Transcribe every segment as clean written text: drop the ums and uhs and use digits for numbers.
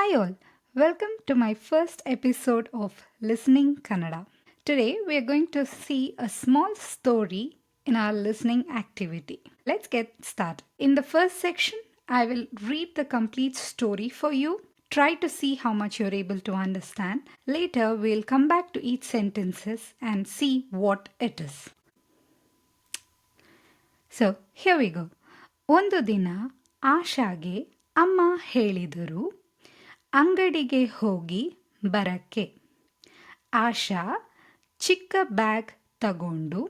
Hi all, welcome to my first episode of Listening Kannada. Today we are going to see a small story in our listening activity. Let's get started. In the first section, I will read the complete story for you. Try to see how much you're able to understand. Later, we'll come back to each sentences and see what it is. So here we go. ಒಂದು ದಿನ ಆಶಾಗೆ ಅಮ್ಮ ಹೇಳಿದರು ಅಂಗಡಿಗೆ ಹೋಗಿ ಬರಕ್ಕೆ. ಆಶಾ ಚಿಕ್ಕ bag ತಗೊಂಡು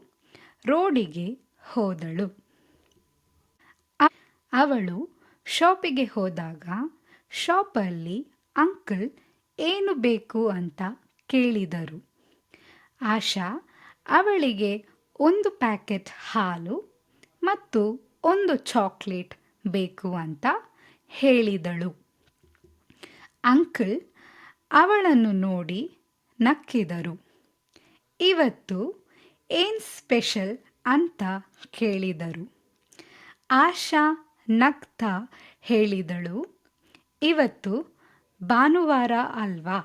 ರೋಡಿಗೆ ಹೋದಳು. ಅವಳು ಶಾಪಿಗೆ ಹೋದಾಗ ಶಾಪಲ್ಲಿ ಅಂಕಲ್ ಏನು ಬೇಕು ಅಂತ ಕೇಳಿದರು. ಆಶಾ ಅವಳಿಗೆ ಒಂದು ಪ್ಯಾಕೆಟ್ ಹಾಲು ಮತ್ತು ಒಂದು ಚಾಕ್ಲೇಟ್ ಬೇಕು ಅಂತ ಹೇಳಿದಳು. ಅಂಕಲ್ ಅವಳನ್ನು ನೋಡಿ ನಕ್ಕಿದರು. ಇವತ್ತು ಏನು ಸ್ಪೆಷಲ್ ಅಂತ ಕೇಳಿದರು. ಆಶಾ ನಗ್ತಾ ಹೇಳಿದಳು, ಇವತ್ತು ಭಾನುವಾರ ಅಲ್ವಾ,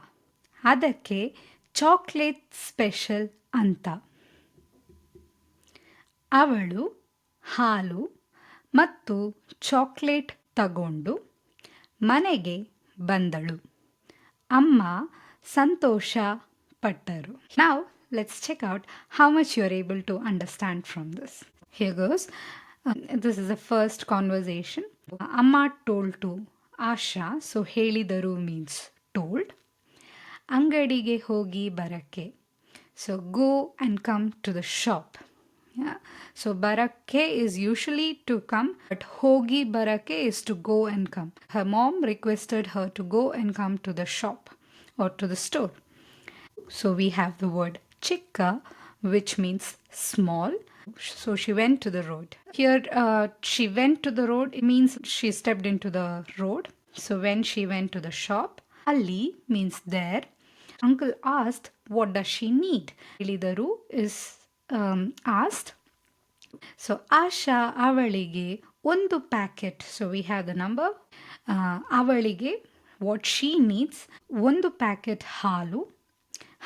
ಅದಕ್ಕೆ ಚಾಕ್ಲೇಟ್ ಸ್ಪೆಷಲ್ ಅಂತ. ಅವಳು ಹಾಲು ಮತ್ತು ಚಾಕ್ಲೇಟ್ ತಗೊಂಡು ಮನೆಗೆ ಬಂದಳು. ಅಮ್ಮ ಸಂತೋಷ ಪಟ್ಟರು. Now let's check out how much you are able to understand from this. Here goes. This is the first conversation. Amma told to Asha, so ಹೇಳಿದರು means told. ಅಂಗಡಿಗೆ ಹೋಗಿ ಬರಕ್ಕೆ, so go and come to the shop. Yeah. So barakke is usually to come, but hogi barakke is to go and come. Her mom requested her to go and come to the shop or to the store. So we have the word chikka, which means small. So she went to the road. Here she went to the road, it means she stepped into the road. So when she went to the shop, Ali means there. Uncle asked, what does she need? Ilidaru is asked. So Asha ಅವಳಿಗೆ ಒಂದು packet, so we have the number. ಅವಳಿಗೆ what she needs ಒಂದು packet ಹಾಲು,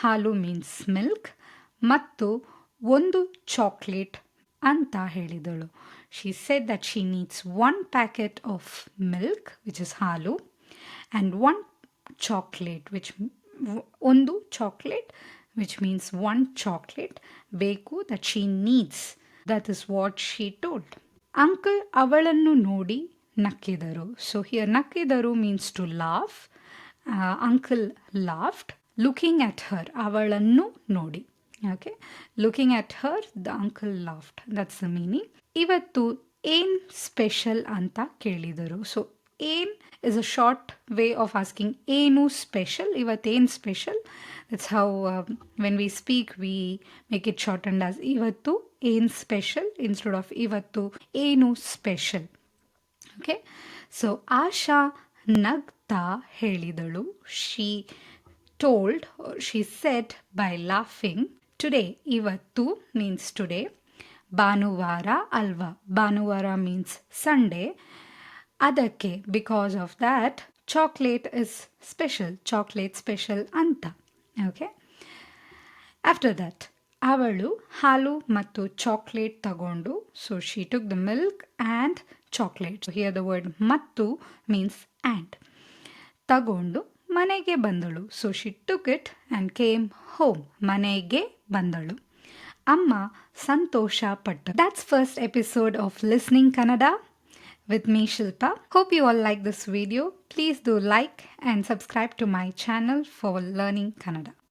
ಹಾಲು means milk, ಮತ್ತು ಒಂದು chocolate ಅಂತ ಹೇಳಿದಳು. She said that she needs one packet of milk, which is ಹಾಲು, and one chocolate, which ಒಂದು chocolate, which means one chocolate ಬೇಕು, that she needs. That is what she told. Uncle ಅವಳನ್ನು ನೋಡಿ ನಕ್ಕಿದರು. So here ನಕ್ಕಿದರು means to laugh. Uncle laughed looking at her. ಅವಳನ್ನು ನೋಡಿ. Okay. Looking at her, the uncle laughed. That's the meaning. ಇವತ್ತು ಏನ್ special ಅಂತ ಕೇಳಿದರು. So ಏನ್ is a short way of asking ಏನು ಸ್ಪೆಷಲ್, ಇವತ್ತೇನು special. That's how when we speak we make it shortened as ಇವತ್ತು ಏನು ಸ್ಪೆಷಲ್ instead of ಇವತ್ತು ಏನು ಸ್ಪೆಷಲ್. Okay. So ಆಶಾ ನಗ್ತಾ ಹೇಳಿದಳು. She told, or she said by laughing, today, ಇವತ್ತು means today, ಭಾನುವಾರ ಅಲ್ವಾ, ಭಾನುವಾರ means Sunday, ಅದಕ್ಕೆ because of that chocolate is special, chocolate special ಅಂತ. Okay. After that ಅವಳು ಹಾಲು ಮತ್ತು ಚಾಕ್ಲೇಟ್ ತಗೊಂಡು, so she took the milk and chocolate. So here the word ಮತ್ತು means and. ತಗೊಂಡು ಮನೆಗೆ ಬಂದಳು. So she took it and came home. ಮನೆಗೆ ಬಂದಳು. ಅಮ್ಮ ಸಂತೋಷ ಪಟ್ಟರು. That's first episode of Listening Kannada with me, Shilpa. Hope you all like this video. Please do like and subscribe to my channel for learning Kannada.